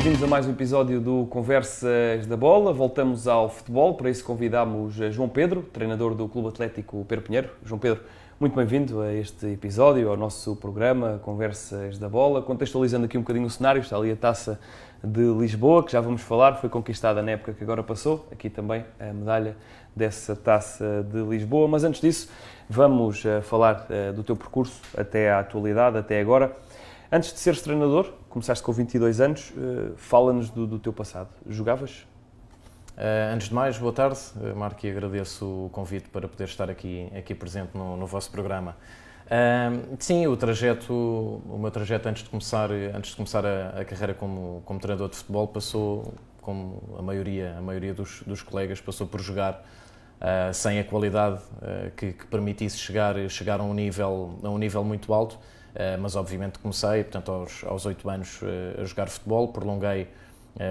bem-vindos a mais um episódio do Conversas da Bola. Voltamos ao futebol, para isso convidámos João Pedro, treinador do Clube Atlético Pero Pinheiro. João Pedro, muito bem-vindo a este episódio, ao nosso programa Conversas da Bola. Contextualizando aqui um bocadinho o cenário, está ali a Taça de Lisboa, que já vamos falar, foi conquistada na época que agora passou, aqui também a medalha dessa Taça de Lisboa. Mas antes disso, vamos falar do teu percurso até à atualidade, até agora. Antes de seres treinador, começaste com 22 anos, fala-nos do teu passado. Jogavas? Antes de mais, boa tarde, Marco, e agradeço o convite para poder estar aqui presente no vosso programa. Sim, o meu trajeto antes de começar a carreira como treinador de futebol passou, como a maioria dos colegas, passou por jogar sem a qualidade que permitisse chegar a um nível muito alto. Mas obviamente comecei, portanto, aos 8 anos a jogar futebol, prolonguei,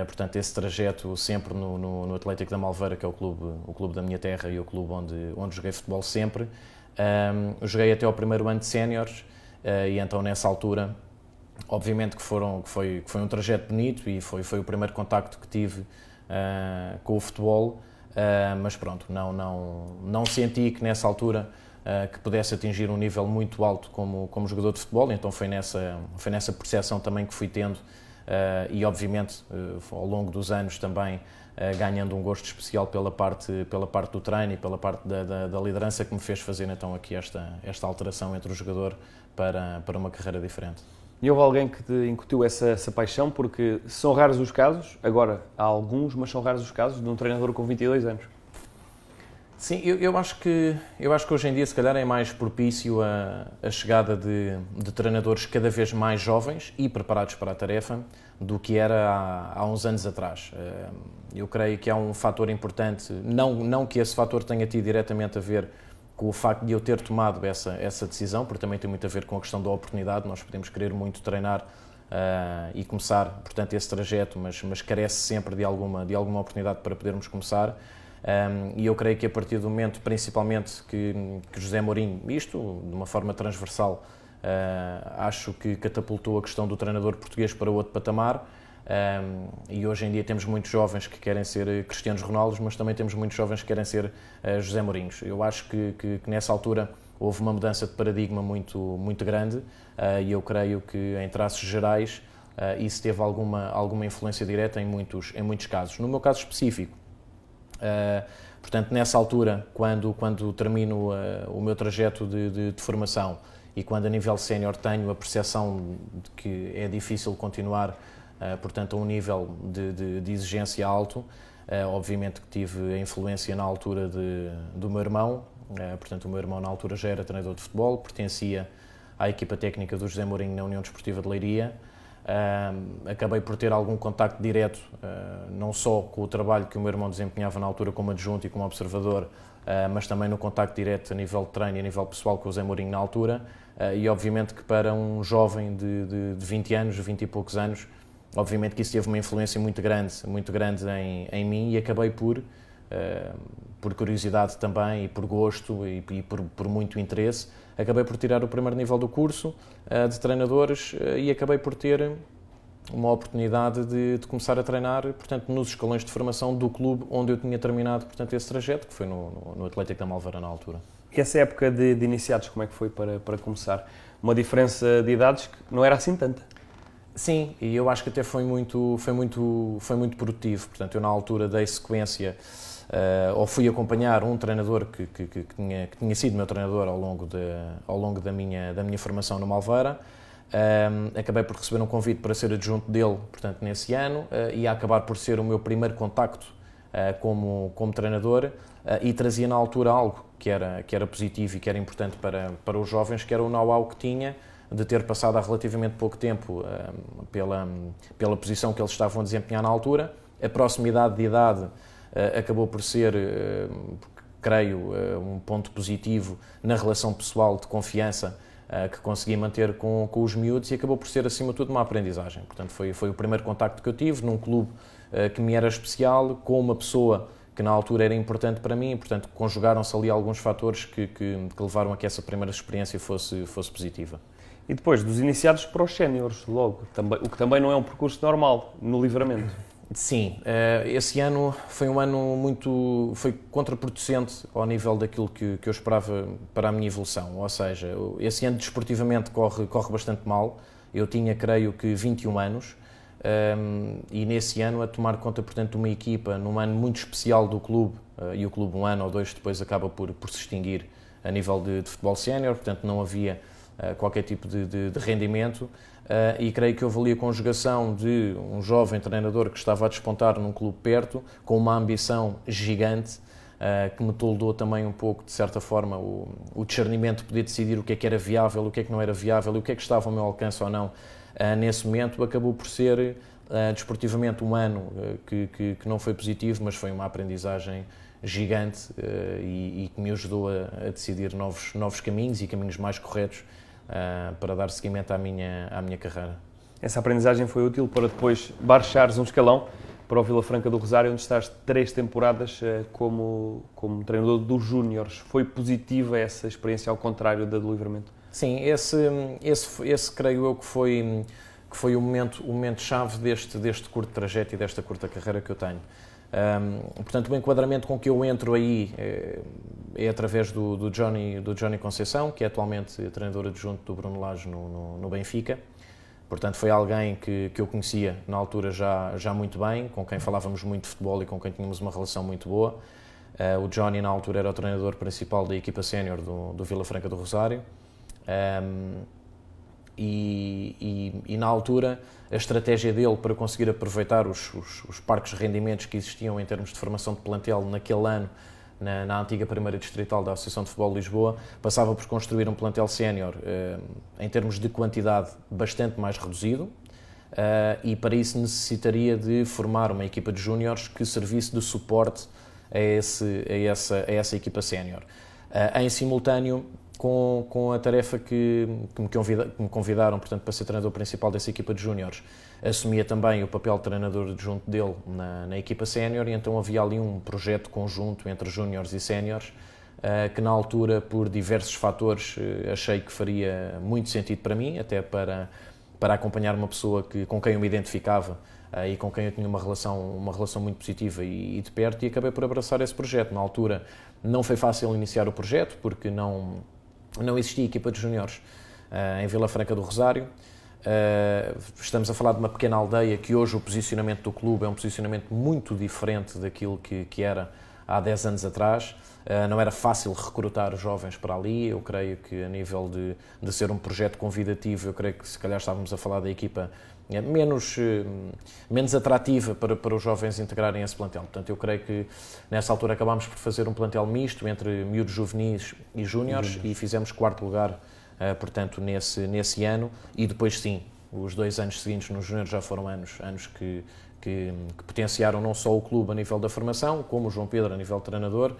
portanto, esse trajeto sempre no Atlético da Malveira, que é o clube da minha terra e o clube onde joguei futebol sempre. Joguei até ao primeiro ano de séniores e então nessa altura, obviamente que foi um trajeto bonito e foi o primeiro contacto que tive com o futebol, mas pronto, não senti que nessa altura que pudesse atingir um nível muito alto como jogador de futebol, então foi nessa percepção também que fui tendo e obviamente ao longo dos anos também ganhando um gosto especial pela parte do treino e pela parte da liderança que me fez fazer então aqui esta alteração entre o jogador para uma carreira diferente. E houve alguém que te incutiu essa paixão? Porque são raros os casos, agora há alguns, mas são raros os casos de um treinador com 22 anos. Sim, eu acho que hoje em dia se calhar é mais propício a chegada de treinadores cada vez mais jovens e preparados para a tarefa do que era há uns anos atrás. Eu creio que há um fator importante, não que esse fator tenha tido diretamente a ver com o facto de eu ter tomado essa decisão, porque também tem muito a ver com a questão da oportunidade. Nós podemos querer muito treinar e começar, portanto, esse trajeto, mas carece sempre de alguma oportunidade para podermos começar. E eu creio que a partir do momento, principalmente, que José Mourinho, isto de uma forma transversal, acho que catapultou a questão do treinador português para outro patamar, e hoje em dia temos muitos jovens que querem ser Cristianos Ronaldos, mas também temos muitos jovens que querem ser José Mourinhos. Eu acho que nessa altura houve uma mudança de paradigma muito grande, e eu creio que em traços gerais isso teve alguma influência direta em muitos casos. No meu caso específico, portanto, nessa altura, quando termino o meu trajeto de formação e quando a nível sénior tenho a percepção de que é difícil continuar, portanto, a um nível de exigência alto, obviamente que tive a influência na altura do meu irmão, portanto, o meu irmão na altura já era treinador de futebol, pertencia à equipa técnica do José Mourinho na União Desportiva de Leiria. Acabei por ter algum contacto direto, não só com o trabalho que o meu irmão desempenhava na altura como adjunto e como observador, mas também no contacto direto a nível de treino e a nível pessoal com o José Mourinho na altura, e obviamente que para um jovem de 20 anos, 20 e poucos anos, obviamente que isso teve uma influência muito grande em mim, e acabei por curiosidade também e por gosto e por muito interesse, acabei por tirar o primeiro nível do curso de treinadores e acabei por ter uma oportunidade de começar a treinar, portanto, nos escalões de formação do clube onde eu tinha terminado, portanto, esse trajeto, que foi no Atlético da Malveira na altura. E essa época de iniciados, como é que foi para começar? Uma diferença de idades que não era assim tanta. Sim, e eu acho que até foi muito produtivo. Portanto, eu na altura dei sequência, ou fui acompanhar um treinador que tinha sido meu treinador ao longo da minha formação no Malveira. Acabei por receber um convite para ser adjunto dele, portanto, nesse ano, e a acabar por ser o meu primeiro contacto como treinador, e trazia na altura algo que era positivo e que era importante para os jovens, que era o know-how que tinha de ter passado há relativamente pouco tempo pela posição que eles estavam a desempenhar na altura. A proximidade de idade acabou por ser, creio, um ponto positivo na relação pessoal de confiança que consegui manter com os miúdos, e acabou por ser, acima de tudo, uma aprendizagem. Portanto, foi o primeiro contacto que eu tive num clube que me era especial, com uma pessoa que na altura era importante para mim, e, portanto, conjugaram-se ali alguns fatores que levaram a que essa primeira experiência fosse positiva. E depois dos iniciados para os séniores, logo, o que também não é um percurso normal no Livramento. Sim, esse ano foi um ano foi contraproducente ao nível daquilo que eu esperava para a minha evolução, ou seja, esse ano desportivamente corre bastante mal. Eu tinha, creio que, 21 anos, e nesse ano a tomar conta, portanto, de uma equipa, num ano muito especial do clube, e o clube um ano ou dois depois acaba por se extinguir a nível de futebol sénior, portanto não havia qualquer tipo de rendimento, e creio que houve ali a conjugação de um jovem treinador que estava a despontar num clube perto, com uma ambição gigante, que me toldou também um pouco, de certa forma, o discernimento de poder decidir o que é que era viável, o que é que não era viável e o que é que estava ao meu alcance ou não. Nesse momento acabou por ser, desportivamente, um ano que não foi positivo, mas foi uma aprendizagem gigante, e que me ajudou a decidir novos caminhos e caminhos mais corretos para dar seguimento à minha carreira. Essa aprendizagem foi útil para depois baixares um escalão para o Vila Franca do Rosário, onde estás 3 temporadas como treinador dos júniores. Foi positiva essa experiência, ao contrário da do Livramento? Sim, esse creio eu que foi o momento-chave deste curto trajeto e desta curta carreira que eu tenho. Portanto, o enquadramento com que eu entro aí é através do Johnny Conceição, que é atualmente treinador adjunto do Bruno Lage no Benfica. Portanto, foi alguém que eu conhecia na altura já muito bem, com quem falávamos muito de futebol e com quem tínhamos uma relação muito boa. O Johnny, na altura, era o treinador principal da equipa sénior do Vila Franca do Rosário. E na altura, a estratégia dele para conseguir aproveitar os parcos rendimentos que existiam em termos de formação de plantel naquele ano, na antiga primeira distrital da Associação de Futebol de Lisboa, passava por construir um plantel sénior em termos de quantidade bastante mais reduzido, e para isso necessitaria de formar uma equipa de júniores que servisse de suporte a essa equipa sénior. Em simultâneo com a tarefa que me convidaram, portanto, para ser treinador principal dessa equipa de júniores, assumia também o papel de treinador adjunto dele na equipa sénior, e então havia ali um projeto conjunto entre júniores e séniores, que na altura, por diversos fatores, achei que faria muito sentido para mim, até para acompanhar uma pessoa com quem eu me identificava e com quem eu tinha uma relação muito positiva e de perto, e acabei por abraçar esse projeto. Na altura não foi fácil iniciar o projeto, porque não existia equipa de júniores em Vila Franca do Rosário. Estamos a falar de uma pequena aldeia que hoje o posicionamento do clube é um posicionamento muito diferente daquilo que era há 10 anos atrás. Não era fácil recrutar os jovens para ali. Eu creio que, a nível de ser um projeto convidativo, eu creio que se calhar estávamos a falar da equipa menos atrativa para os jovens integrarem esse plantel. Portanto, eu creio que nessa altura acabámos por fazer um plantel misto entre miúdos juvenis e júniores, e fizemos 4º lugar, portanto, nesse ano. E depois, sim, os 2 anos seguintes nos júniores já foram anos que potenciaram não só o clube a nível da formação, como o João Pedro a nível de treinador.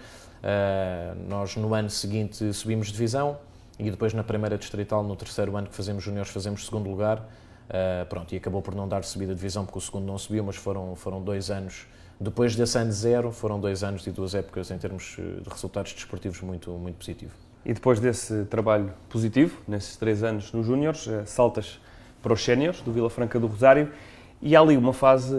Nós, no ano seguinte, subimos de divisão, e depois, na primeira distrital, no 3º ano que fazemos júniores, fazemos 2º lugar. E acabou por não dar subida de divisão, porque o segundo não subiu, mas foram 2 anos, depois desse ano de 0, foram 2 anos e 2 épocas em termos de resultados desportivos muito, muito positivo. E depois desse trabalho positivo, nesses 3 anos nos júniores, saltas para os séniores do Vila Franca do Rosário, e há ali uma fase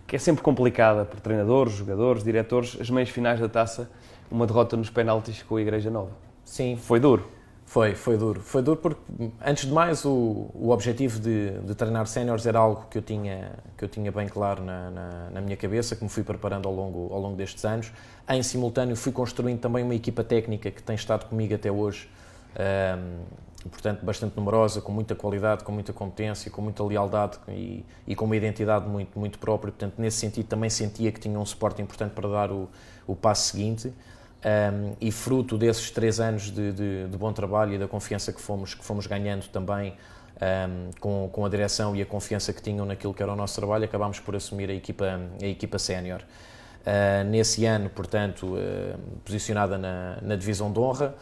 que é sempre complicada para treinadores, jogadores, diretores, as meias finais da taça, uma derrota nos penaltis com a Igreja Nova. Sim. Foi duro? Foi duro. Foi duro porque, antes de mais, o objetivo de treinar séniores era algo que eu tinha bem claro na minha cabeça, que me fui preparando ao longo destes anos. Em simultâneo, fui construindo também uma equipa técnica que tem estado comigo até hoje, portanto, bastante numerosa, com muita qualidade, com muita competência, com muita lealdade e com uma identidade muito, muito própria. Portanto, nesse sentido, também sentia que tinha um suporte importante para dar o passo seguinte. E fruto desses 3 anos de bom trabalho e da confiança que fomos ganhando também, com a direção e a confiança que tinham naquilo que era o nosso trabalho, acabámos por assumir a equipa sénior. Nesse ano, portanto, posicionada na divisão de honra,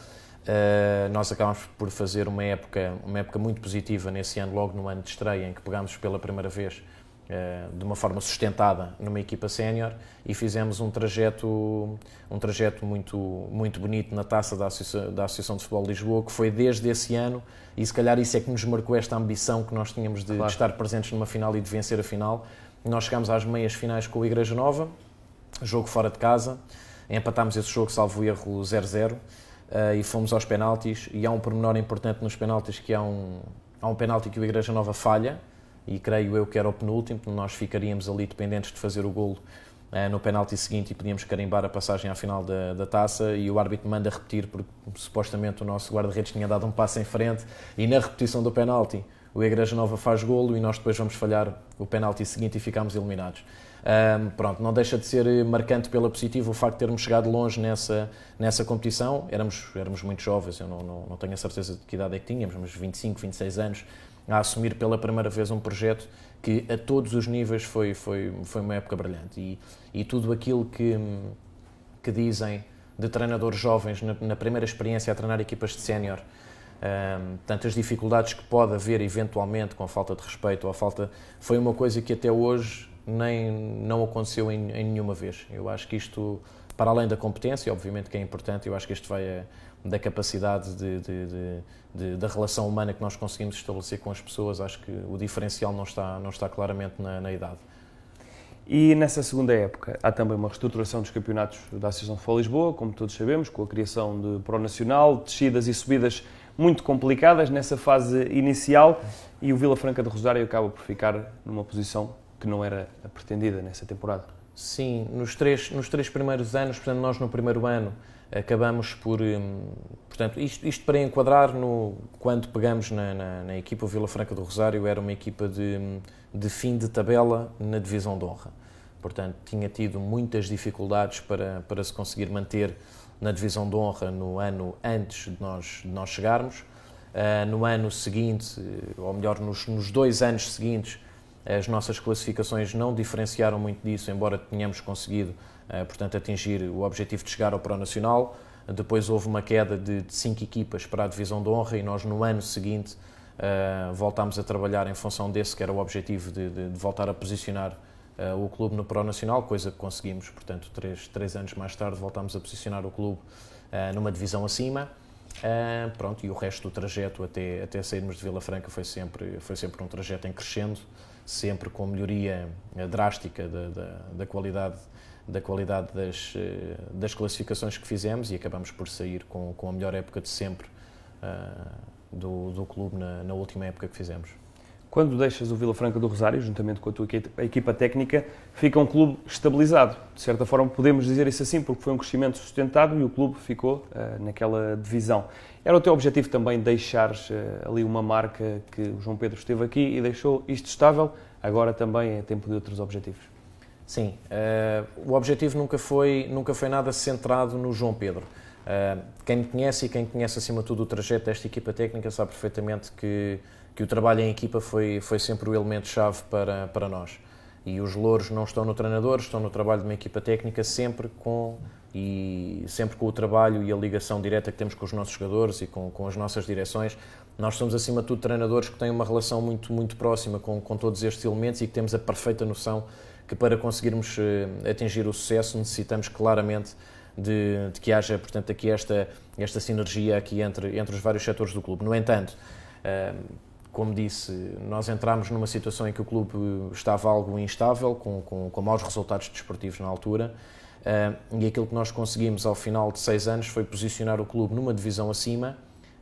nós acabámos por fazer uma época muito positiva nesse ano, logo no ano de estreia, em que pegámos pela primeira vez de uma forma sustentada numa equipa sénior e fizemos um trajeto muito bonito na taça da Associação de Futebol de Lisboa, que foi desde esse ano, e se calhar isso é que nos marcou esta ambição que nós tínhamos de estar presentes numa final e de vencer a final. Nós chegámos às meias finais com o Igreja Nova, jogo fora de casa, empatámos esse jogo, salvo erro, 0-0, e fomos aos penaltis, e há um pormenor importante nos penaltis, que há um penalti que o Igreja Nova falha, e creio eu que era o penúltimo, nós ficaríamos ali dependentes de fazer o golo no penalti seguinte e podíamos carimbar a passagem à final da taça, e o árbitro manda repetir porque supostamente o nosso guarda-redes tinha dado um passo em frente, e na repetição do penalti o Igreja Nova faz golo e nós depois vamos falhar o penalti seguinte e ficamos eliminados. Pronto, não deixa de ser marcante pela positiva o facto de termos chegado longe nessa competição. Éramos muito jovens, eu não tenho a certeza de que idade é que tínhamos, mas 25, 26 anos, a assumir pela primeira vez um projeto que a todos os níveis foi uma época brilhante. E tudo aquilo que dizem de treinadores jovens na primeira experiência a treinar equipas de sénior, tantas dificuldades que pode haver eventualmente com a falta de respeito ou a falta, foi uma coisa que até hoje não aconteceu em nenhuma vez. Eu acho que isto, para além da competência, obviamente que é importante, eu acho que isto vai da capacidade da relação humana que nós conseguimos estabelecer com as pessoas. Acho que o diferencial não está claramente na idade. E nessa segunda época há também uma reestruturação dos campeonatos da Associação de Futebol de Lisboa, como todos sabemos, com a criação de Pro Nacional, descidas e subidas muito complicadas nessa fase inicial, e o Vila Franca de Rosário acaba por ficar numa posição que não era a pretendida nessa temporada. Sim, nos três primeiros anos, portanto, nós no primeiro ano acabamos por... Portanto, isto para enquadrar, quando pegamos na equipa, o Vila Franca do Rosário era uma equipa de fim de tabela na divisão de honra. Portanto, tinha tido muitas dificuldades para se conseguir manter na divisão de honra no ano antes de nós chegarmos. No ano seguinte, ou melhor, nos 2 anos seguintes, as nossas classificações não diferenciaram muito disso, embora tenhamos conseguido, portanto, atingir o objetivo de chegar ao Pro Nacional. Depois houve uma queda de 5 equipas para a divisão de honra e nós, no ano seguinte, voltámos a trabalhar em função desse, que era o objetivo de voltar a posicionar o clube no Pro Nacional, coisa que conseguimos. Portanto, 3 anos mais tarde, voltámos a posicionar o clube numa divisão acima. Pronto, e o resto do trajeto até sairmos de Vila Franca foi sempre um trajeto em crescendo, sempre com melhoria drástica da qualidade das classificações que fizemos, e acabamos por sair com a melhor época de sempre do clube na última época que fizemos. Quando deixas o Vila Franca do Rosário, juntamente com a tua equipa técnica, fica um clube estabilizado. De certa forma podemos dizer isso assim, porque foi um crescimento sustentado e o clube ficou naquela divisão. Era o teu objetivo também deixares ali uma marca que o João Pedro esteve aqui e deixou isto estável, agora também é tempo de outros objetivos? Sim, o objetivo nunca foi nada centrado no João Pedro. Quem me conhece e quem conhece acima de tudo o trajeto desta equipa técnica sabe perfeitamente que o trabalho em equipa foi sempre o elemento-chave para nós. E os louros não estão no treinador, estão no trabalho de uma equipa técnica, sempre com o trabalho e a ligação direta que temos com os nossos jogadores e com as nossas direções. Nós somos, acima de tudo, treinadores que têm uma relação muito, muito próxima com todos estes elementos e que temos a perfeita noção que para conseguirmos atingir o sucesso necessitamos claramente de que haja, portanto, aqui esta sinergia aqui entre os vários setores do clube. No entanto, como disse, nós entramos numa situação em que o clube estava algo instável, com maus resultados desportivos na altura, e aquilo que nós conseguimos ao final de 6 anos foi posicionar o clube numa divisão acima,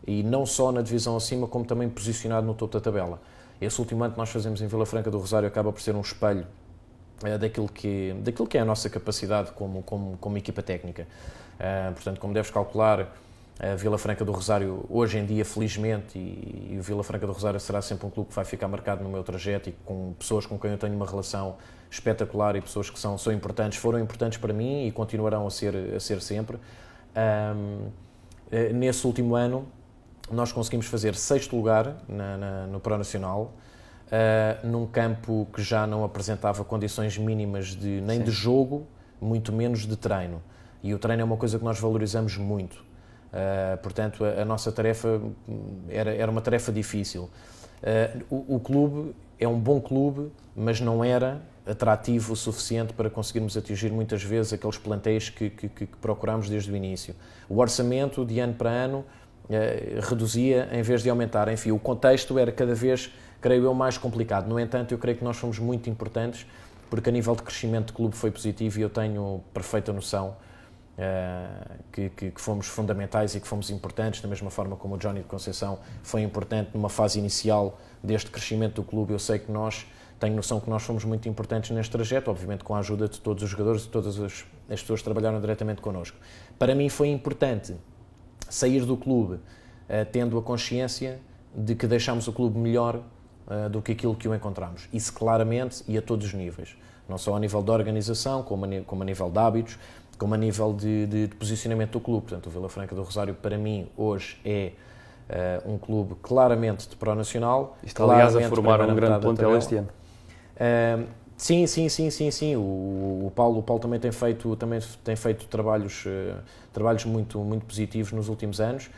e não só na divisão acima, como também posicionado no topo da tabela. Esse último ano que nós fazemos em Vila Franca do Rosário acaba por ser um espelho daquilo que é a nossa capacidade como equipa técnica. Portanto, como deves calcular, a Vila Franca do Rosário, hoje em dia, felizmente, e o Vila Franca do Rosário será sempre um clube que vai ficar marcado no meu trajeto e com pessoas com quem eu tenho uma relação espetacular e pessoas que são importantes, foram importantes para mim e continuarão a ser sempre. Nesse último ano, nós conseguimos fazer 6º lugar no Pro Nacional, num campo que já não apresentava condições mínimas nem de jogo, muito menos de treino. E o treino é uma coisa que nós valorizamos muito. Portanto, a nossa tarefa era uma tarefa difícil. O clube, é um bom clube, mas não era atrativo o suficiente para conseguirmos atingir muitas vezes aqueles plantéis que procuramos desde o início. O orçamento, de ano para ano, reduzia em vez de aumentar. Enfim, o contexto era cada vez, creio eu, mais complicado. No entanto, eu creio que nós fomos muito importantes, porque a nível de crescimento do clube foi positivo e eu tenho perfeita noção que fomos fundamentais e que fomos importantes, da mesma forma como o Johnny de Conceição foi importante numa fase inicial deste crescimento do clube. Eu sei que tenho noção que nós fomos muito importantes neste trajeto, obviamente com a ajuda de todos os jogadores e todas as pessoas que trabalharam diretamente connosco. Para mim foi importante sair do clube tendo a consciência de que deixámos o clube melhor do que aquilo que o encontramos. Isso claramente e a todos os níveis. Não só a nível de organização, como a nível de hábitos, como a nível de posicionamento do clube. Portanto, o Vila Franca do Rosário, para mim, hoje é um clube claramente de pró-nacional. Está, aliás, a formar um grande plantel este ano. Sim. O Paulo também tem feito trabalhos muito positivos nos últimos anos,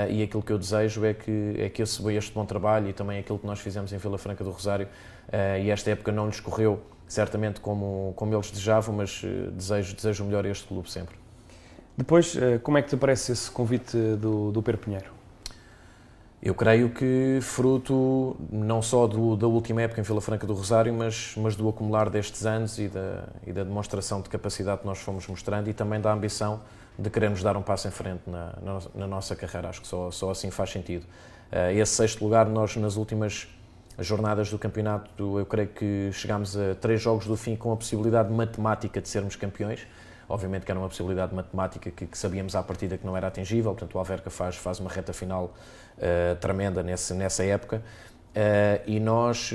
e aquilo que eu desejo é que este bom trabalho e também aquilo que nós fizemos em Vila Franca do Rosário, e esta época não lhes correu certamente como eles desejavam, mas desejo o melhor a este clube sempre. Depois, como é que te parece esse convite do Pedro Pinheiro? Eu creio que fruto não só da última época em Vila Franca do Rosário, mas do acumular destes anos e da demonstração de capacidade que nós fomos mostrando e também da ambição de querermos dar um passo em frente na nossa carreira. Acho que só assim faz sentido. Esse 6º lugar, nós nas últimas jornadas do campeonato, eu creio que chegámos a 3 jogos do fim com a possibilidade matemática de sermos campeões. Obviamente que era uma possibilidade matemática que sabíamos à partida que não era atingível, portanto o Alverca faz uma reta final tremenda nessa época, e nós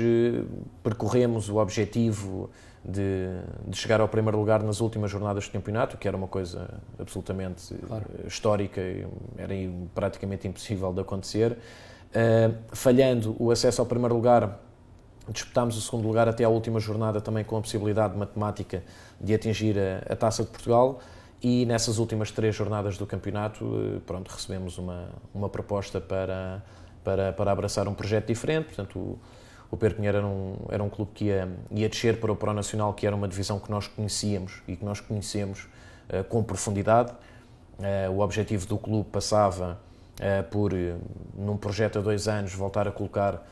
percorremos o objetivo de chegar ao primeiro lugar nas últimas jornadas do campeonato, que era uma coisa absolutamente histórica, era praticamente impossível de acontecer. Falhando o acesso ao primeiro lugar, disputámos o 2º lugar até à última jornada, também com a possibilidade matemática de atingir a Taça de Portugal, e nessas últimas 3 jornadas do campeonato, recebemos uma proposta para abraçar um projeto diferente. Portanto, o Pedro Pinheiro era um clube que ia descer para o Pro Nacional, que era uma divisão que nós conhecíamos e que nós conhecemos com profundidade. O objetivo do clube passava por, num projeto a 2 anos, voltar a colocar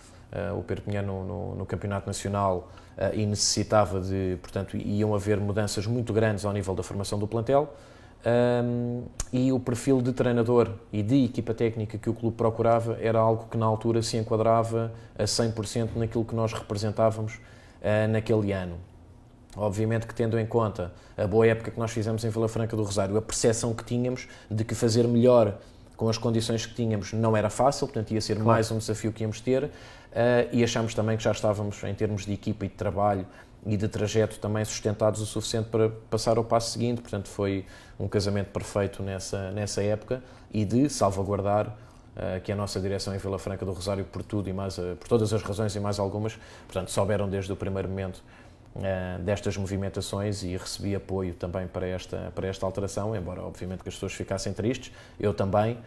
o Pedro Pinheiro no Campeonato Nacional, e necessitava portanto, iam haver mudanças muito grandes ao nível da formação do plantel, e o perfil de treinador e de equipa técnica que o clube procurava era algo que na altura se enquadrava a 100% naquilo que nós representávamos naquele ano. Obviamente que, tendo em conta a boa época que nós fizemos em Vila Franca do Rosário, a percepção que tínhamos de que fazer melhor com as condições que tínhamos não era fácil, portanto ia ser mais um desafio que íamos ter, e achámos também que já estávamos, em termos de equipa e de trabalho e de trajeto, também sustentados o suficiente para passar ao passo seguinte. Portanto foi um casamento perfeito nessa época, e de salvaguardar que a nossa direção em Vila Franca do Rosário, por tudo e mais, por todas as razões e mais algumas, portanto souberam desde o primeiro momento destas movimentações, e recebi apoio também para esta alteração, embora obviamente que as pessoas ficassem tristes, eu também,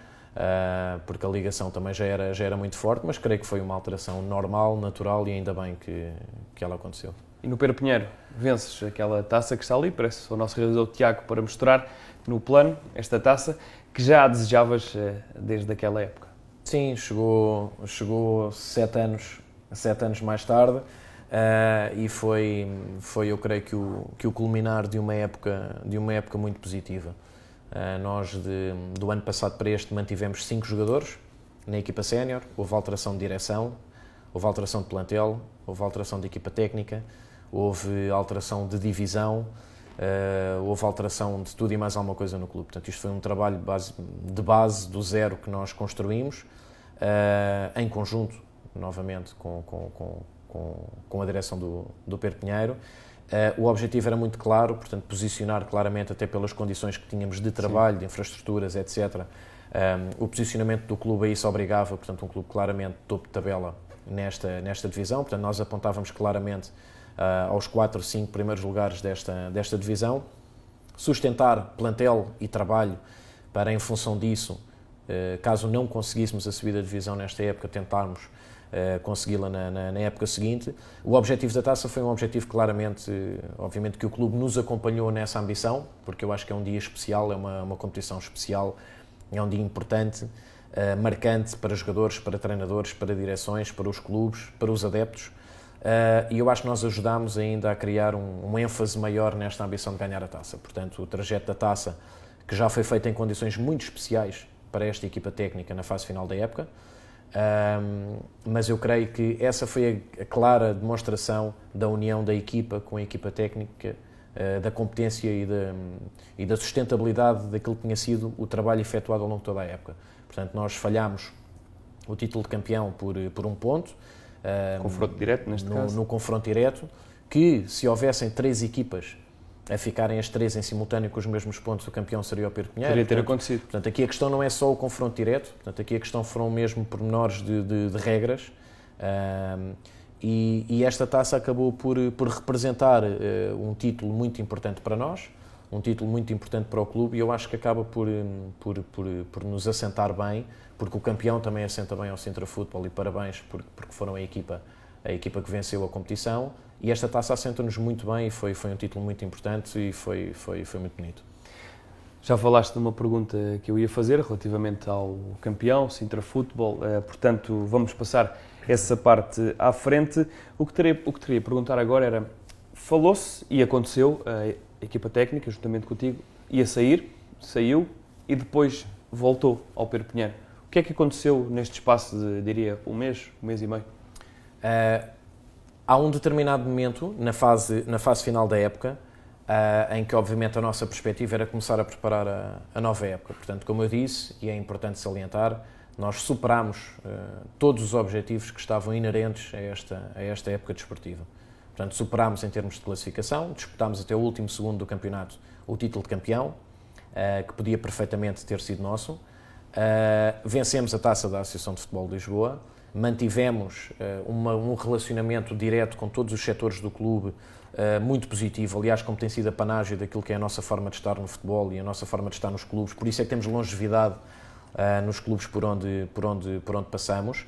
porque a ligação também já era muito forte, mas creio que foi uma alteração normal, natural, e ainda bem que ela aconteceu. E no Pedro Pinheiro, vences aquela taça que está ali, parece o nosso realizador Tiago para mostrar no plano esta taça que já desejavas desde aquela época. Sim, chegou 7 anos mais tarde, e foi eu creio que o culminar de uma época muito positiva. Nós do ano passado para este mantivemos 5 jogadores na equipa sénior, houve alteração de direção, houve alteração de plantel, houve alteração de equipa técnica, houve alteração de divisão, houve alteração de tudo e mais alguma coisa no clube. Portanto, isto foi um trabalho de base do zero que nós construímos, em conjunto, novamente, com a direção do Pedro Pinheiro. O objetivo era muito claro, portanto, posicionar claramente, até pelas condições que tínhamos de trabalho, sim, de infraestruturas, etc. O posicionamento do clube a isso obrigava, portanto, um clube claramente topo de tabela nesta divisão. Portanto, nós apontávamos claramente aos 4 ou 5 primeiros lugares desta divisão, sustentar plantel e trabalho para, em função disso, caso não conseguíssemos a subida da divisão nesta época, tentarmos consegui-la na época seguinte. O objetivo da taça foi um objetivo claramente, obviamente, que o clube nos acompanhou nessa ambição, porque eu acho que é um dia especial, é uma competição especial, é um dia importante, marcante para jogadores, para treinadores, para direções, para os clubes, para os adeptos, e eu acho que nós ajudámos ainda a criar um ênfase maior nesta ambição de ganhar a taça. Portanto, o trajeto da taça, que já foi feito em condições muito especiais para esta equipa técnica na fase final da época, mas eu creio que essa foi a clara demonstração da união da equipa com a equipa técnica, da competência e da sustentabilidade daquilo que tinha sido o trabalho efetuado ao longo de toda a época. Portanto, nós falhámos o título de campeão por um ponto. Confronto direto, neste caso? No confronto direto, que se houvessem 3 equipas a ficarem as 3 em simultâneo com os mesmos pontos, o campeão seria o Perpignan. Poderia ter acontecido. Portanto, aqui a questão não é só o confronto direto, portanto, aqui a questão foram mesmo pormenores de regras, e esta taça acabou por representar um título muito importante para nós, um título muito importante para o clube, e eu acho que acaba por nos assentar bem, porque o campeão também assenta bem ao Sintra Futebol, e parabéns porque foram a equipa que venceu a competição, e esta taça assenta-nos muito bem, e foi um título muito importante e foi muito bonito. Já falaste de uma pergunta que eu ia fazer relativamente ao campeão, Sintra Futebol, portanto vamos passar essa parte à frente. O que teria a perguntar agora era, falou-se e aconteceu, a equipa técnica, juntamente contigo, ia saiu e depois voltou ao Perpignan. O que é que aconteceu neste espaço de, diria, um mês e meio? Há um determinado momento, na fase final da época, em que obviamente a nossa perspectiva era começar a preparar a nova época. Portanto, como eu disse, e é importante salientar, nós superámos todos os objetivos que estavam inerentes a esta época desportiva. Portanto, superámos em termos de classificação, disputámos até o último segundo do campeonato o título de campeão, que podia perfeitamente ter sido nosso. Vencemos a taça da Associação de Futebol de Lisboa, mantivemos um relacionamento direto com todos os setores do clube, muito positivo, aliás, como tem sido a panágio daquilo que é a nossa forma de estar no futebol e a nossa forma de estar nos clubes, por isso é que temos longevidade nos clubes por onde passamos,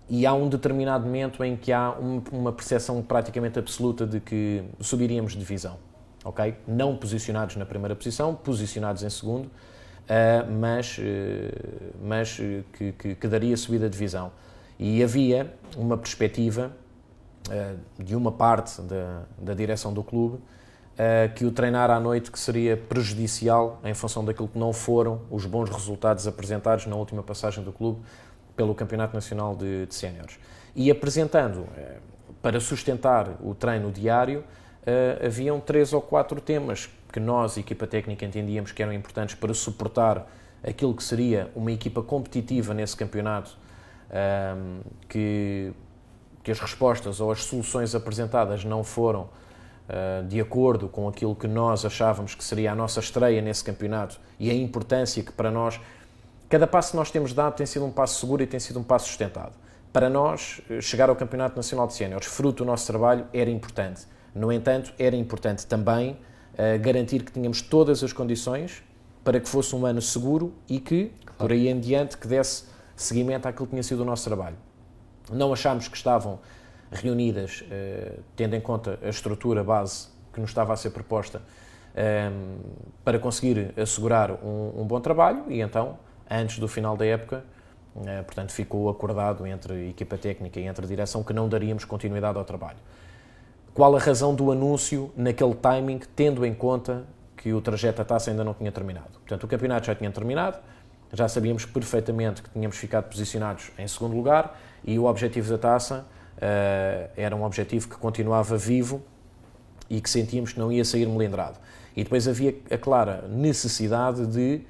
e há um determinado momento em que há uma percepção praticamente absoluta de que subiríamos de divisão, ok? Não posicionados na primeira posição, posicionados em segundo, mas que daria subida de divisão. E havia uma perspectiva de uma parte da direção do clube que o treinar à noite que seria prejudicial em função daquilo que não foram os bons resultados apresentados na última passagem do clube pelo Campeonato Nacional de Séniores. E apresentando, para sustentar o treino diário, haviam 3 ou 4 temas que nós, equipa técnica, entendíamos que eram importantes para suportar aquilo que seria uma equipa competitiva nesse campeonato, que as respostas ou as soluções apresentadas não foram de acordo com aquilo que nós achávamos que seria a nossa estreia nesse campeonato e a importância que para nós, cada passo que nós temos dado tem sido um passo seguro e tem sido um passo sustentado. Para nós, chegar ao Campeonato Nacional de Séniores, fruto do nosso trabalho, era importante. No entanto, era importante também garantir que tínhamos todas as condições para que fosse um ano seguro e que, por aí em diante, que desse seguimento àquilo que tinha sido o nosso trabalho. Não achámos que estavam reunidas, tendo em conta a estrutura base que nos estava a ser proposta, para conseguir assegurar um bom trabalho e então, antes do final da época, portanto, ficou acordado entre a equipa técnica e entre a direção que não daríamos continuidade ao trabalho. Qual a razão do anúncio naquele timing, tendo em conta que o trajeto da taça ainda não tinha terminado? Portanto, o campeonato já tinha terminado, já sabíamos perfeitamente que tínhamos ficado posicionados em segundo lugar e o objetivo da taça era um objetivo que continuava vivo e que sentíamos que não ia sair melindrado. E depois havia a clara necessidade de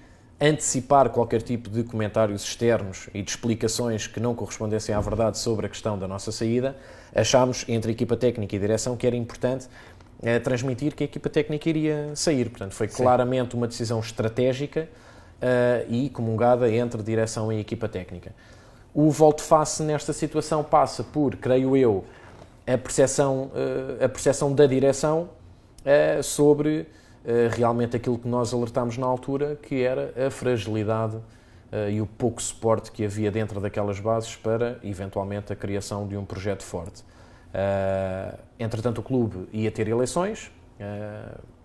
antecipar qualquer tipo de comentários externos e de explicações que não correspondessem à verdade sobre a questão da nossa saída. Achámos, entre a equipa técnica e a direção, que era importante transmitir que a equipa técnica iria sair. Portanto, foi claramente uma decisão estratégica e comungada entre a direção e a equipa técnica. O volte-face nesta situação passa por, creio eu, a percepção da direção sobre realmente aquilo que nós alertámos na altura, que era a fragilidade e o pouco suporte que havia dentro daquelas bases para, eventualmente, a criação de um projeto forte. Entretanto, o clube ia ter eleições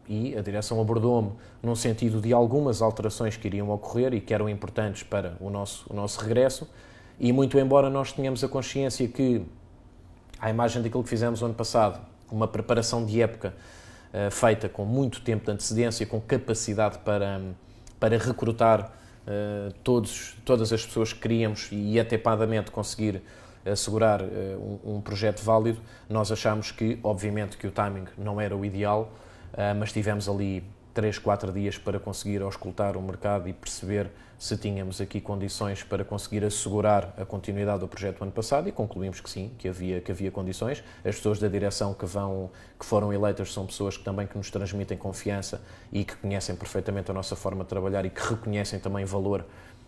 e a direção abordou-me num sentido de algumas alterações que iriam ocorrer e que eram importantes para o nosso regresso, e muito embora nós tenhamos a consciência que, à imagem daquilo que fizemos o ano passado, uma preparação de época feita com muito tempo de antecedência, com capacidade para recrutar todas as pessoas que queríamos e atepadamente conseguir assegurar um projeto válido, nós achámos que, obviamente, que o timing não era o ideal, mas tivemos ali 3, 4 dias para conseguir auscultar o mercado e perceber se tínhamos aqui condições para conseguir assegurar a continuidade do projeto do ano passado, e concluímos que sim, que havia condições. As pessoas da direção que foram eleitas são pessoas que também nos transmitem confiança e que conhecem perfeitamente a nossa forma de trabalhar e que reconhecem também valor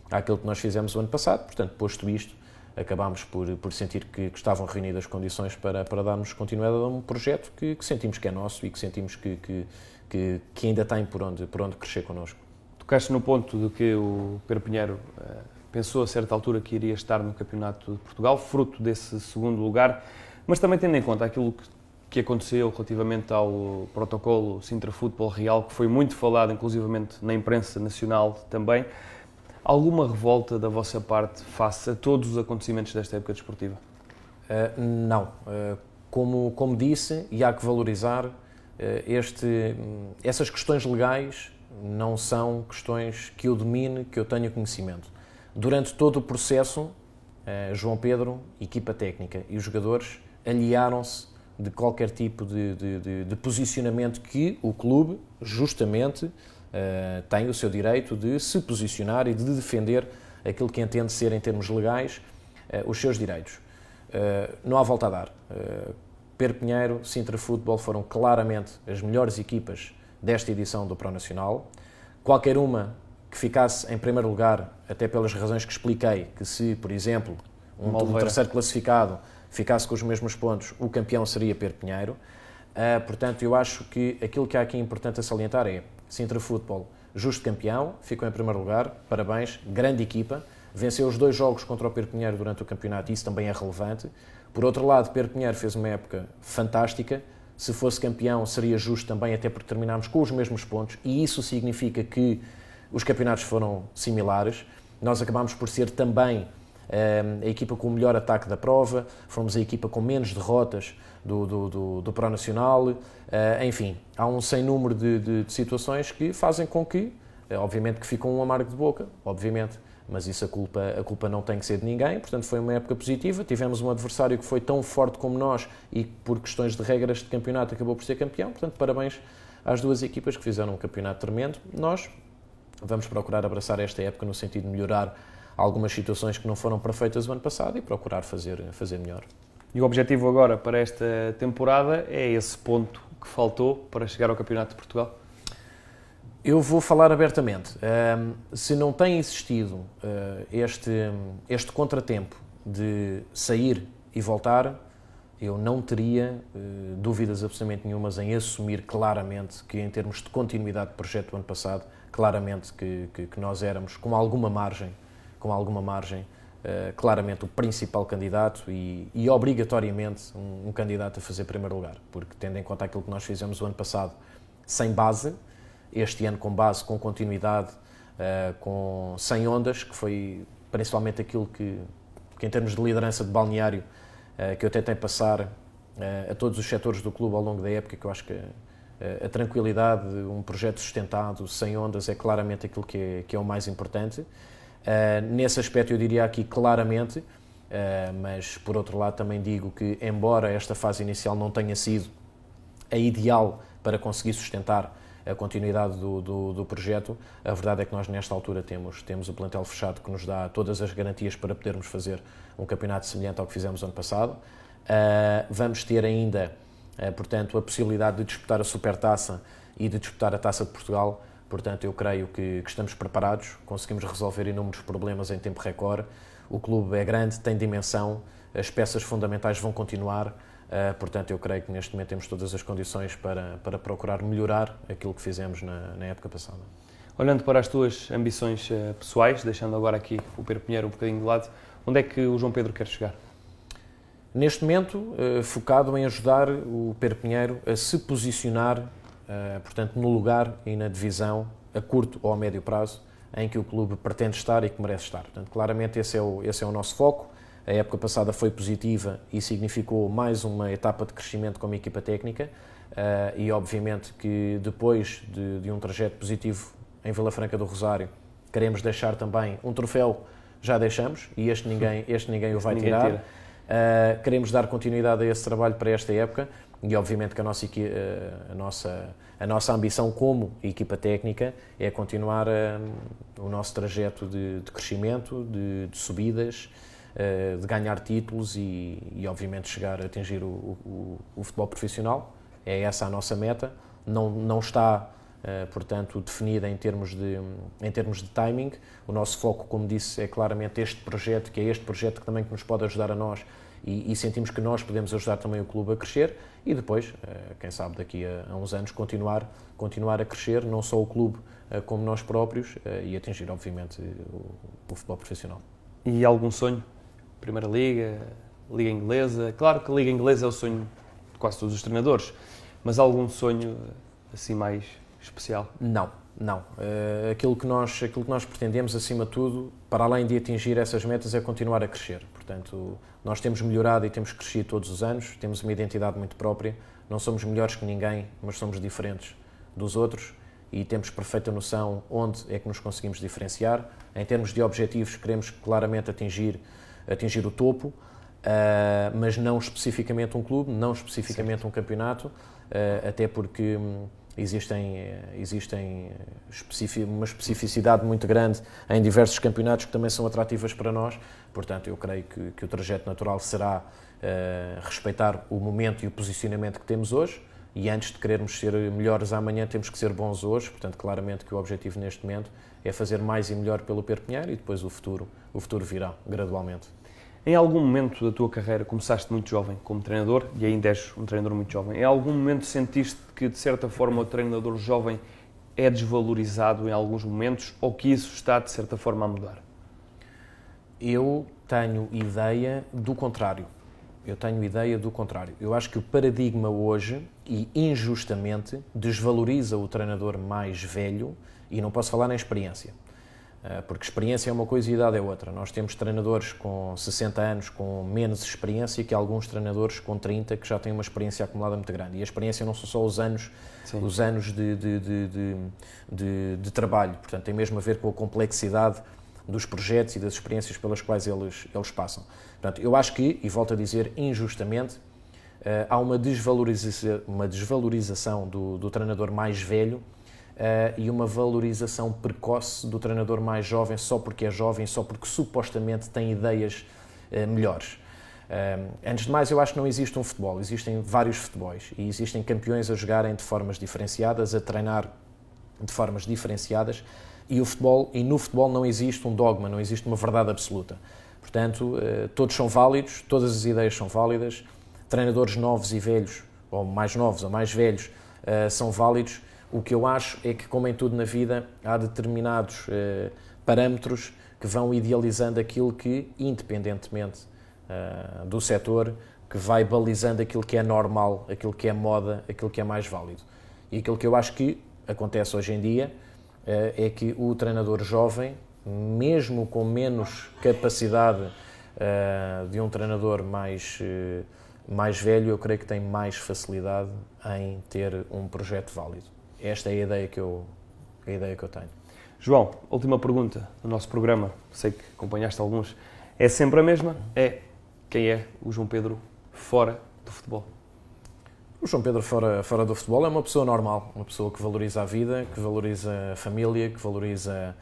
àquilo que nós fizemos o ano passado. Portanto, posto isto, acabámos por sentir que estavam reunidas as condições para darmos continuidade a um projeto que sentimos que é nosso e que sentimos que ainda tem por onde crescer connosco. Tocaste no ponto de que o Pedro Pinheiro pensou a certa altura que iria estar no Campeonato de Portugal, fruto desse segundo lugar, mas também tendo em conta aquilo que aconteceu relativamente ao protocolo Sintra Futebol Real, que foi muito falado, inclusivamente na imprensa nacional também. Alguma revolta da vossa parte face a todos os acontecimentos desta época desportiva? Não. Como disse, e há que valorizar, essas questões legais não são questões que eu domine, que eu tenha conhecimento. Durante todo o processo, João Pedro, equipa técnica e os jogadores aliaram-se de qualquer tipo de posicionamento que o clube, justamente, tem o seu direito de se posicionar e de defender aquilo que entende ser, em termos legais, os seus direitos. Não há volta a dar. Pedro Pinheiro, Sintra Futebol foram claramente as melhores equipas desta edição do Pro Nacional. Qualquer uma que ficasse em primeiro lugar, até pelas razões que expliquei, que se, por exemplo, um terceiro classificado ficasse com os mesmos pontos, o campeão seria Pedro Pinheiro. Portanto, eu acho que aquilo que há aqui importante a salientar é Sintra Futebol, justo campeão, ficou em primeiro lugar, parabéns, grande equipa, venceu os 2 jogos contra o Pedro Pinheiro durante o campeonato, isso também é relevante. Por outro lado, Pedro Pinheiro fez uma época fantástica, se fosse campeão seria justo também, até porque terminámos com os mesmos pontos, e isso significa que os campeonatos foram similares. Nós acabámos por ser também a equipa com o melhor ataque da prova, fomos a equipa com menos derrotas do Pro Nacional, enfim, há um sem número de situações que fazem com que, obviamente que ficam um amargo de boca, obviamente, mas isso a culpa não tem que ser de ninguém. Portanto, foi uma época positiva, tivemos um adversário que foi tão forte como nós e por questões de regras de campeonato acabou por ser campeão. Portanto, parabéns às 2 equipas que fizeram um campeonato tremendo. Nós vamos procurar abraçar esta época no sentido de melhorar algumas situações que não foram perfeitas o ano passado e procurar fazer melhor. E o objetivo agora para esta temporada é esse ponto que faltou para chegar ao Campeonato de Portugal? Eu vou falar abertamente. Se não tem existido este contratempo de sair e voltar, eu não teria dúvidas absolutamente nenhumas em assumir claramente que, em termos de continuidade de projeto do ano passado, claramente que nós éramos, com alguma margem, claramente o principal candidato e obrigatoriamente um candidato a fazer primeiro lugar, porque tendo em conta aquilo que nós fizemos o ano passado sem base, este ano com base, com continuidade, sem ondas, que foi principalmente aquilo que em termos de liderança de balneário, que eu tentei passar a todos os setores do clube ao longo da época, que eu acho que a tranquilidade, um projeto sustentado, sem ondas, é claramente aquilo que é o mais importante. Nesse aspecto eu diria aqui claramente, mas por outro lado também digo que, embora esta fase inicial não tenha sido a ideal para conseguir sustentar a continuidade do projeto, a verdade é que nós nesta altura temos o plantel fechado que nos dá todas as garantias para podermos fazer um campeonato semelhante ao que fizemos ano passado. Vamos ter ainda, portanto, a possibilidade de disputar a Supertaça e de disputar a Taça de Portugal. Portanto, eu creio que estamos preparados, conseguimos resolver inúmeros problemas em tempo recorde. O clube é grande, tem dimensão, as peças fundamentais vão continuar. Portanto, eu creio que neste momento temos todas as condições para procurar melhorar aquilo que fizemos na época passada. Olhando para as tuas ambições pessoais, deixando agora aqui o Pedro Pinheiro um bocadinho de lado, onde é que o João Pedro quer chegar? Neste momento, focado em ajudar o Pedro Pinheiro a se posicionar, portanto, no lugar e na divisão, a curto ou a médio prazo, em que o clube pretende estar e que merece estar. Portanto, claramente esse é o nosso foco. A época passada foi positiva e significou mais uma etapa de crescimento como equipa técnica e obviamente que depois de um trajeto positivo em Vila Franca do Rosário, queremos deixar também um troféu, já deixamos, e este ninguém o vai tirar. Queremos dar continuidade a esse trabalho para esta época e obviamente que a nossa ambição como equipa técnica é continuar o nosso trajeto de crescimento, de subidas, de ganhar títulos e obviamente chegar a atingir o futebol profissional. É essa a nossa meta. Não está, portanto, definida em termos de timing. O nosso foco, como disse, é claramente este projeto, que é este projeto que também nos pode ajudar a nós e sentimos que nós podemos ajudar também o clube a crescer e depois, quem sabe daqui a uns anos, continuar a crescer, não só o clube como nós próprios e atingir, obviamente, o futebol profissional. E algum sonho? Primeira Liga, Liga Inglesa? Claro que a Liga Inglesa é o sonho de quase todos os treinadores, mas algum sonho assim mais especial? Não. Aquilo que nós pretendemos, acima de tudo, para além de atingir essas metas, é continuar a crescer. Portanto, nós temos melhorado e temos crescido todos os anos, temos uma identidade muito própria, não somos melhores que ninguém, mas somos diferentes dos outros e temos perfeita noção onde é que nos conseguimos diferenciar. Em termos de objetivos, queremos claramente atingir o topo, mas não especificamente um clube, não especificamente um campeonato, até porque existem uma especificidade muito grande em diversos campeonatos que também são atrativas para nós. Portanto, eu creio que o trajeto natural será respeitar o momento e o posicionamento que temos hoje e antes de querermos ser melhores amanhã temos que ser bons hoje. Portanto, claramente que o objetivo neste momento é fazer mais e melhor pelo Pedro Pinheiro e depois o futuro virá gradualmente. Em algum momento da tua carreira, começaste muito jovem como treinador e ainda és um treinador muito jovem, em algum momento sentiste que, de certa forma, o treinador jovem é desvalorizado em alguns momentos ou que isso está, de certa forma, a mudar? Eu tenho ideia do contrário. Eu acho que o paradigma hoje, e injustamente, desvaloriza o treinador mais velho, e não posso falar em experiência, porque experiência é uma coisa e idade é outra. Nós temos treinadores com 60 anos com menos experiência que alguns treinadores com 30 que já têm uma experiência acumulada muito grande. E a experiência não são só os anos de trabalho, portanto tem mesmo a ver com a complexidade dos projetos e das experiências pelas quais eles passam. Portanto, eu acho que, e volto a dizer injustamente, há uma desvalorização do treinador mais velho e uma valorização precoce do treinador mais jovem só porque é jovem, só porque supostamente tem ideias melhores. Antes de mais, eu acho que não existe um futebol, existem vários futebols e existem campeões a jogarem de formas diferenciadas, a treinar de formas diferenciadas e no futebol não existe um dogma, não existe uma verdade absoluta. Portanto, todos são válidos, todas as ideias são válidas, treinadores novos e velhos, ou mais novos ou mais velhos, são válidos. O que eu acho é que, como em tudo na vida, há determinados parâmetros que vão idealizando aquilo que, independentemente do setor, que vai balizando aquilo que é normal, aquilo que é moda, aquilo que é mais válido. E aquilo que eu acho que acontece hoje em dia é que o treinador jovem, mesmo com menos capacidade de um treinador mais velho, eu creio que tem mais facilidade em ter um projeto válido. Esta é a ideia que eu tenho. João, última pergunta do nosso programa, sei que acompanhaste alguns, é sempre a mesma, quem é o João Pedro fora do futebol? O João Pedro fora do futebol é uma pessoa normal, uma pessoa que valoriza a vida, que valoriza a família, que valoriza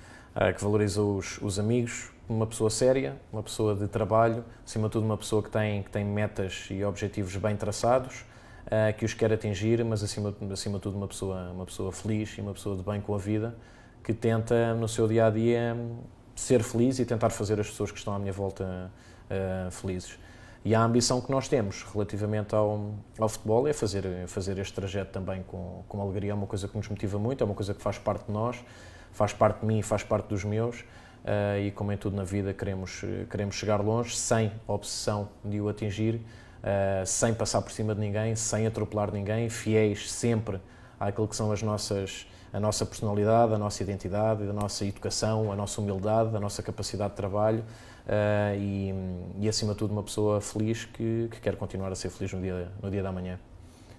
os amigos, uma pessoa séria, uma pessoa de trabalho, acima de tudo uma pessoa que tem metas e objetivos bem traçados, que os quer atingir, mas acima de tudo uma pessoa feliz e uma pessoa de bem com a vida, que tenta no seu dia-a-dia ser feliz e tentar fazer as pessoas que estão à minha volta felizes. E a ambição que nós temos relativamente ao futebol é fazer este trajeto também com alegria, é uma coisa que nos motiva muito, é uma coisa que faz parte de nós, faz parte de mim e faz parte dos meus, e como em tudo na vida queremos chegar longe, sem obsessão de o atingir, sem passar por cima de ninguém, sem atropelar ninguém, fiéis sempre àquilo que são a nossa personalidade, a nossa identidade, a nossa educação, a nossa humildade, a nossa capacidade de trabalho, e acima de tudo uma pessoa feliz que quer continuar a ser feliz no dia da manhã.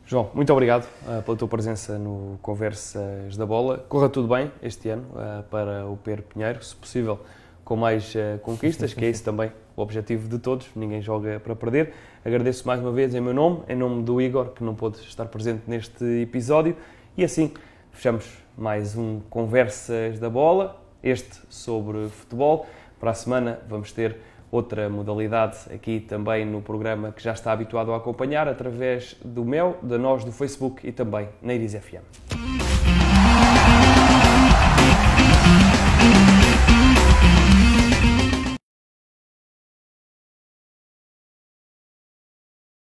João, muito obrigado pela tua presença no Conversas da Bola. Corra tudo bem este ano para o Per Pinheiro, se possível com mais conquistas, que é esse também o objetivo de todos, ninguém joga para perder. Agradeço mais uma vez em meu nome, em nome do Igor, que não pôde estar presente neste episódio, e assim fechamos mais um Conversas da Bola, este sobre futebol. Para a semana vamos ter outra modalidade aqui também no programa que já está habituado a acompanhar através do Mel, da nós do Facebook e também na Iris FM.